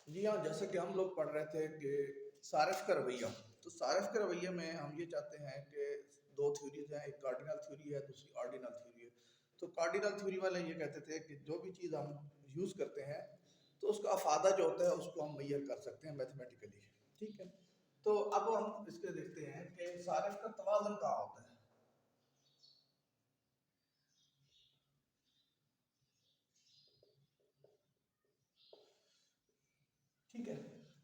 जी हाँ, जैसे कि हम लोग पढ़ रहे थे कि सारिफ का रवैया। तो सारिफ के रवैये में हम ये चाहते हैं कि दो थ्योरीज हैं, एक कार्डिनल थ्योरी है, दूसरी ऑर्डिनल थ्योरी है। तो कार्डिनल थ्योरी वाले ये कहते थे कि जो भी चीज़ हम यूज़ करते हैं तो उसका अफादा जो होता है उसको हम मैयर कर सकते हैं मैथमेटिकली। ठीक है। तो अब हम इसके देखते हैं कि सारिफ का तवाज़ुन कहाँ होता है। ठीक है।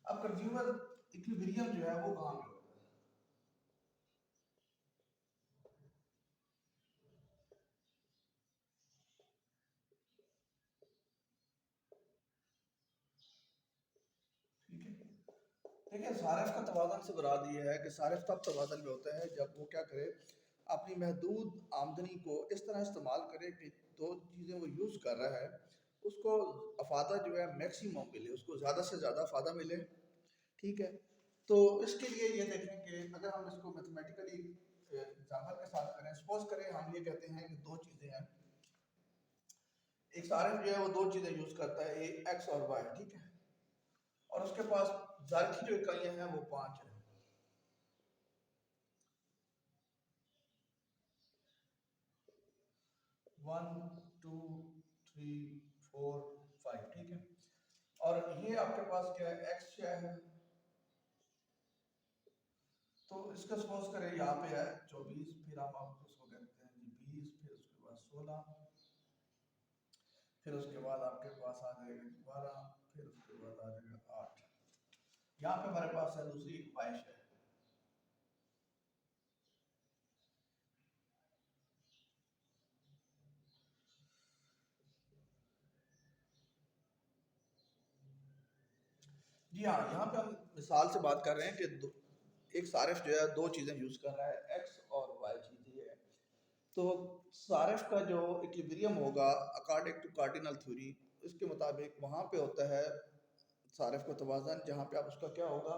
अब कंज्यूमर इक्विलिब्रियम जो है वो कहाँ पे होता है। ठीक है। देखिए, सारिफ का तवाज़ुन से मुराद ये है कि सारिफ तब तवाज़ुन में होता है जब वो क्या करे, अपनी महदूद आमदनी को इस तरह इस्तेमाल करे कि दो चीज़ें वो यूज़ कर रहा है उसको अफादा जो है मैक्सिमम मिले, उसको ज़्यादा से ज़्यादा अफादा मिले। ठीक है। तो इसके लिए ये देखें कि अगर हम इसको मैथमेटिकली एग्जाम्पल के साथ करें, सपोज करें हम ये कहते हैं कि दो चीज़ें हैं। एक सारिफ जो है वो दो चीज़ें यूज़ करता है, एक्स और वाई। ठीक है। और उसके पास ज़र की जो इकाइयाँ हैं वो 5 है। 1 2 3 4 5। ठीक है। और ये आपके पास क्या है, एक्स क्या है। तो इसका सपोज करें यहाँ पे है 24, फिर हम आप उसको कहते हैं जी 20, फिर उसके बाद 16, फिर उसके बाद आपके पास आ जाएगा 12, फिर उसके बाद आ जाएगा 8। यहाँ पे हमारे पास है दूसरी ख्वाहिश है। जी हाँ, यहाँ पे हम मिसाल से बात कर रहे हैं कि एक सारिफ जो है दो चीज़ें यूज़ कर रहा है, एक्स और वाई चीज़ ये है। तो सारिफ का जो इक्विलिब्रियम होगा अकॉर्डिंग टू कार्डिनल थ्योरी, इसके मुताबिक वहाँ पे होता है सारिफ का तवाज़न, जहाँ पे आप उसका क्या होगा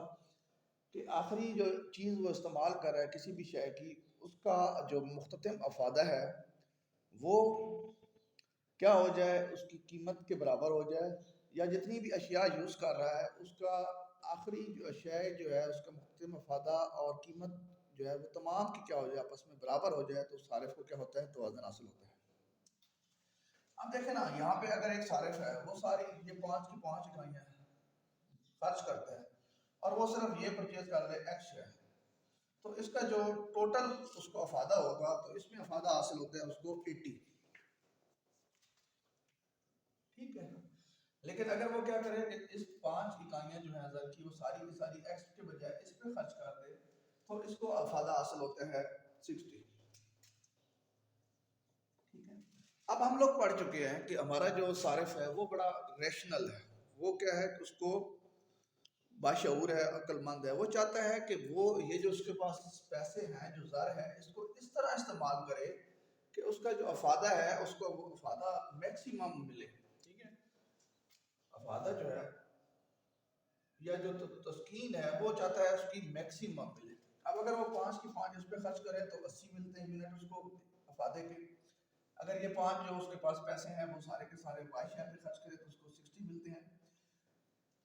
कि आखिरी जो चीज़ वो इस्तेमाल कर रहा है किसी भी शय की, उसका जो मुख्ततम अफादा है वो क्या हो जाए, उसकी कीमत के बराबर हो जाए, या जितनी भी अशिया यूज़ कर रहा है उसका आखिरी जो अशिया जो है उसका मुख्ततम अफादा और कीमत जो है वो तमाम की क्या हो जाए, आपस में बराबर हो जाए, तो सारिफ को क्या होता है, तवाज़ुन हासिल होता है। अब देखें ना, यहाँ पे अगर एक सारिफ है वो सारी ये 5 की 5 इकाइयाँ खर्च करता है और वो सिर्फ ये परचेज कर ले एक्स है, तो इसका जो टोटल उसको अफादा होगा, तो इसमें अफादा हासिल होता है उसको 80। ठीक है। लेकिन अगर वो क्या करे कि इस 5 इकाइयाँ जो है हज़ार की, वो सारी की सारी एक्स के बजाय इस पे खर्च कर दे, तो इसको अफादा हासिल होता है 60। ठीक है। अब हम लोग पढ़ चुके हैं कि हमारा जो सारिफ है वो बड़ा रैशनल है। वो क्या है कि उसको बाशऊर है, अक्लमंद है। वो चाहता है कि वो ये जो उसके पास पैसे हैं, जो ज़र है, इसको इस तरह इस्तेमाल करे कि उसका जो अफादा है उसको वो अफादा मैक्सिमम मिले। ठीक है। अफादा जो है या जो तस्कीन है वो चाहता है उसकी मैक्सिमम मिले। अब अगर वो 5 की 5 इस पे खर्च करे तो 80 मिलते हैं मिनट उसको अफादे के। अगर ये 5 जो उसके पास पैसे हैं वो सारे के सारे वाई पे खर्च करे तो उसको 60 मिलते हैं।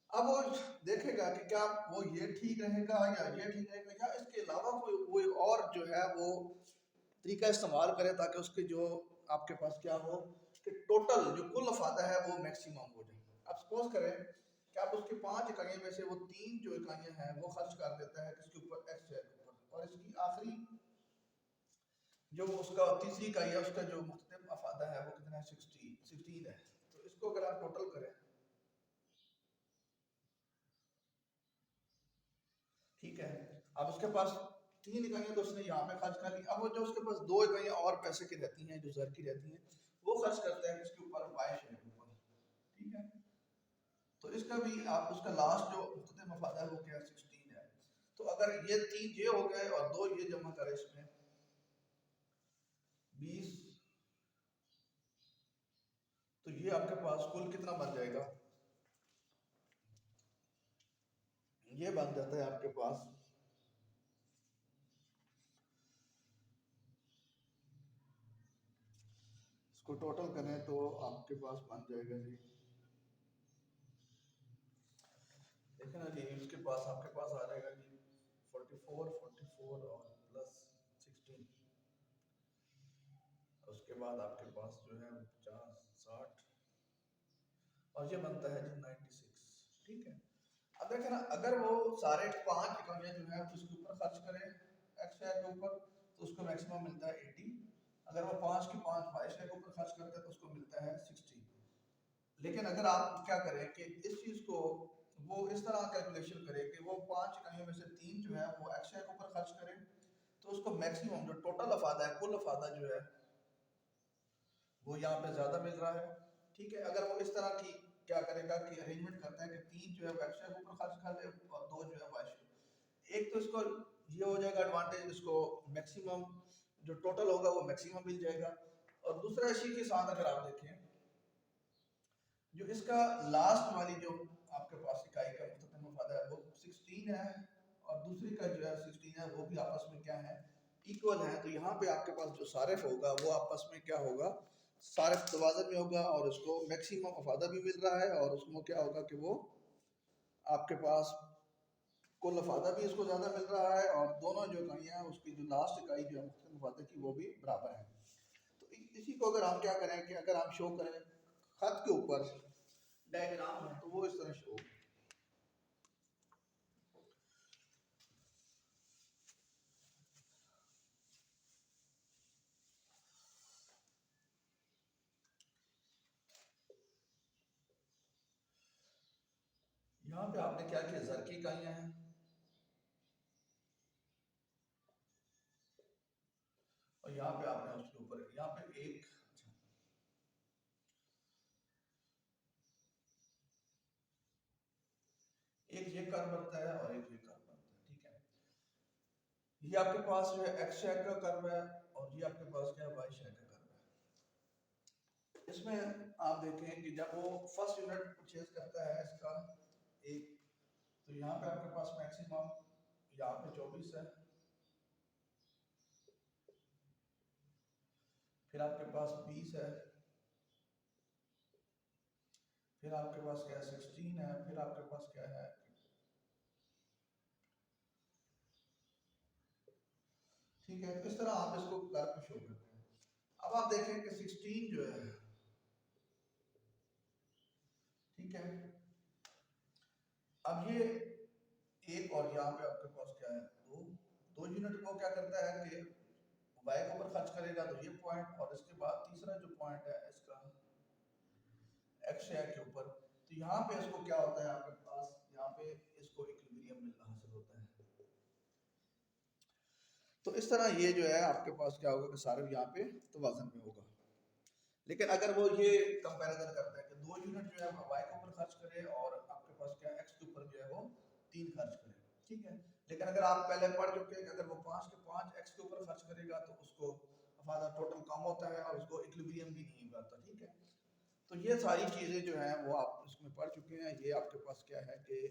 अब वो देखेगा कि क्या वो ये ठीक रहेगा या ये ठीक रहेगा, या इसके अलावा कोई और जो है वो तरीका इस्तेमाल करे ताकि उसके जो आपके पास क्या हो कि टोटल जो कुल अफादा है वो मैक्सिमम हो जाए। अब सपोज करें कि आप उसके 5 इकाइयों में से वो 3 जो इकाइयाँ हैं वो खर्च कर देता है किसके ऊपर, एक्स शेयर के ऊपर, और इसकी आखिरी जो उसका तीसरी इकाई है उसका जो मुख्तलिफ अफादा है वो कितना है, 16 है। तो इसको अगर आप टोटल करें, ठीक है, अब उसके पास 3 इकाइयाँ तो उसने यहाँ पे खर्च कर ली। अब वो जो उसके पास 2 इकाइयाँ और पैसे की रहती हैं जो जर की रहती हैं वो खर्च करता है किसके ऊपर, वाई शेयर के ऊपर। ठीक है। तो इसका भी आप उसका लास्ट जो मुख्तलिफ मफादा है वो क्या है, 16 है। तो अगर ये 3 ये हो गए और 2 ये जमा करें इसमें 20, तो ये आपके पास कुल कितना बन जाएगा, ये बन जाता है आपके पास, इसको टोटल करें तो आपके पास बन जाएगा जी देखें ना जी, उसके पास आपके पास आ जाएगा जी 44 और प्लस 16, उसके बाद आपके पास जो है 50 60 और ये बनता है जी 96। ठीक है, अब देखें ना, अगर वो सारे 5 इकाइयाँ जो है उसके ऊपर खर्च करें एक्स शेयर के ऊपर तो उसको मैक्सिमम मिलता है 80। अगर वो 5 की 5 वाई शेयर के ऊपर खर्च करते हैं तो उसको मिलता है 60। लेकिन अगर आप क्या करें कि इस चीज़ को वो इस तरह कैलकुलेशन करें कि वो 5 इकाइयों में से 3 जो है वो एक्स शेयर के ऊपर खर्च करें तो उसको मैक्सिमम जो टोटल अफादा है, कुल अफादा जो है वो यहाँ पे ज़्यादा मिल रहा है। ठीक है, अगर वो इस तरह की क्या करेगा कि अरेंजमेंट करता है कि 3 जो है वो एक्स शेयर के ऊपर खर्च कर ले और 2 जो है वाई शेयर, एक तो इसको ये हो जाएगा एडवांटेज, इसको मैक्सिमम जो टोटल होगा वो मैक्सिमम मिल जाएगा। और दूसरा इसी के साथ अगर आप देखें जो इसका लास्ट वाली जो आपके पास इकाई का मुख्ततम मफादा है वो 16 है और दूसरी का जो है 16 है, वो भी आपस में क्या है, इक्वल है। तो यहाँ पे आपके पास जो सारिफ होगा वो आपस में क्या होगा, सारिफ तवाज़ुन में होगा और उसको मैक्सिमम मफादा भी मिल रहा है और उसमें क्या होगा कि वो आपके पास कुल मफादा भी इसको ज़्यादा मिल रहा है और दोनों जो इकाइयाँ हैं उसकी जो लास्ट इकाई जो है मुख्तलिफ मफादे की वो भी बराबर है। तो इसी को अगर हम क्या करें कि अगर हम शो करें खत के ऊपर डायग्राम है तो वो इस तरह शो, यहाँ पे आपने क्या किया, ज़र की इकाइयाँ हैं और यहाँ पे आपने उसके ऊपर यहाँ पे एक, अच्छा, एक ये कर्व बनता है और एक ये कर्व बनता है। ठीक है, ये आपके पास जो है एक्स शेयर का कर्व है और ये आपके पास क्या है, वाई शेयर का कर्व है। इसमें आप देखें कि जब वो फर्स्ट यूनिट परचेज करता है इसका एक, तो यहाँ पे आपके पास मैक्सिमम यहाँ पे 24 है, फिर आपके पास 20 है, फिर आपके पास क्या है 16 है, फिर आपके पास क्या है, ठीक है। तो इस तरह आप इसको कर्व में शो करते हैं। अब आप देखें कि 16 जो है, ठीक है, अब ये एक और यहाँ पे आपके पास क्या है, दो, 2 यूनिट को क्या करता है कि वाई के ऊपर खर्च करेगा तो ये पॉइंट, और इसके बाद तीसरा जो पॉइंट है इसका एक्स शेयर के ऊपर, तो यहाँ पे इसको क्या होता है आपके पास, यहाँ पे इसको इक्विलिब्रियम मिलना हासिल होता है। तो इस तरह ये जो है आपके पास क्या होगा कि सारे यहाँ पे तवाज़ुन में होगा। लेकिन अगर वो ये कंपैरिजन करता है कि 2 यूनिट जो है वाई के ऊपर खर्च करे और आपके पास क्या एक्स के ऊपर जो है वो 3 खर्च करे, ठीक है, लेकिन अगर आप पहले पढ़ चुके हैं कि अगर वो 5 के 5 एक्स के ऊपर खर्च करेगा तो उसको अफादा टोटल कम होता है और उसको इक्विलिब्रियम भी नहीं होता। ठीक है, तो ये सारी चीज़ें जो हैं वो आप इसमें पढ़ चुके हैं। ये आपके पास क्या है कि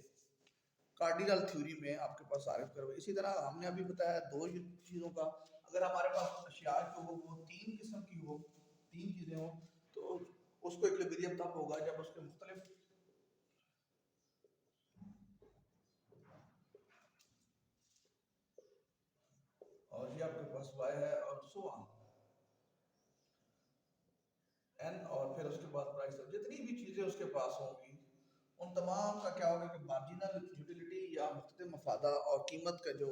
कार्डिनल थ्योरी में आपके पास आरिफ करो। इसी तरह हमने अभी बताया 2 चीज़ों का, अगर हमारे पास अशिया जो हो वो 3 किस्म की हो, 3 चीज़ें हो, तो उसको इक्विलिब्रियम तब होगा जब उसके मुख्तलिफ, और ये आपके पास वाई है और सो ऑन एन, और फिर उसके बाद प्राइस ऑफ जितनी भी चीज़ें उसके पास होंगी उन तमाम का क्या होगा कि मार्जिनल यूटिलिटी या मुख्तलिफ मफादा और कीमत का जो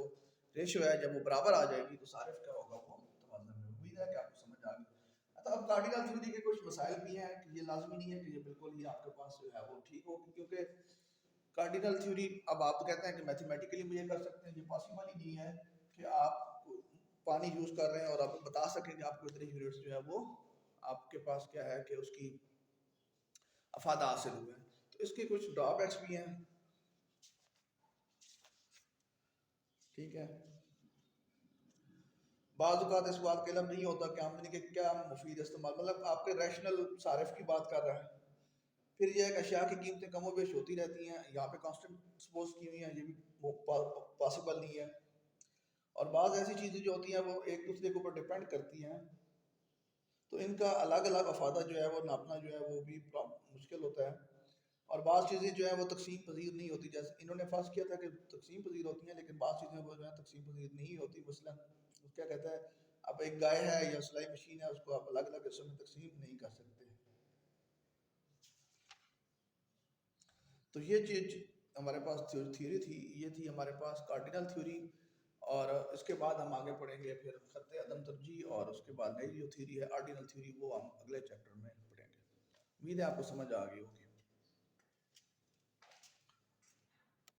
रेशो है जब वो बराबर आ जाएगी तो सारिफ क्या होगा, वो तवाज़ुन में। उम्मीद है कि आपको समझ आ गई। तो अब कार्डिनल थ्योरी के कुछ मसाइल भी हैं कि ये लाजमी नहीं है कि ये बिल्कुल ही आपके पास जो है वो ठीक होगी, क्योंकि कार्डिनल थ्योरी अब आप कहते हैं कि मैथमेटिकली मुझे कर सकते हैं, ये पॉसिबल ही नहीं है कि आप पानी यूज़ कर रहे हैं और आप बता सकें कि आपको इतने यूनिट्स जो है वो आपके पास क्या है कि उसकी अफादा हासिल हुए हैं। तो इसके कुछ ड्रॉबैक्स भी हैं। ठीक है, बाज़ इस बात का इल्म नहीं होता कि आमदनी के क्या मुफीद इस्तेमाल, मतलब आपके रैशनल सारिफ की बात कर रहा है। फिर यह एक अशिया की कीमतें कमो बेश होती रहती हैं, यहाँ पे कांस्टेंट सपोज की हुई हैं, ये भी पॉसिबल नहीं है। और बाज़ ऐसी चीज़ें जो होती हैं वो एक दूसरे के ऊपर डिपेंड करती हैं, तो इनका अलग अलग अफादा जो है वो नापना जो है वो भी मुश्किल होता है। और बाज़ चीज़ें जो है वो तकसीम पजीर नहीं होती, जैसे इन्होंने फर्ज किया था कि तकसीम पजीर होती हैं, लेकिन बाज़ चीज़ें वो जो है तकसीम पजीर नहीं होती। मसलन क्या कहता है, अब एक गाय है या सिलाई मशीन है, उसको आप अलग अलग हिस्सों में तकसीम नहीं कर सकते। तो ये चीज़ हमारे पास थ्योरी थी, ये थी हमारे पास कार्डिनल थ्योरी। और इसके बाद हम आगे पढ़ेंगे फिर खत अदम तरजीह, और उसके बाद नई जो थ्योरी है आर्डिनल थ्योरी, वो हम अगले चैप्टर में पढ़ेंगे। उम्मीद है आपको समझ आ गई होगी।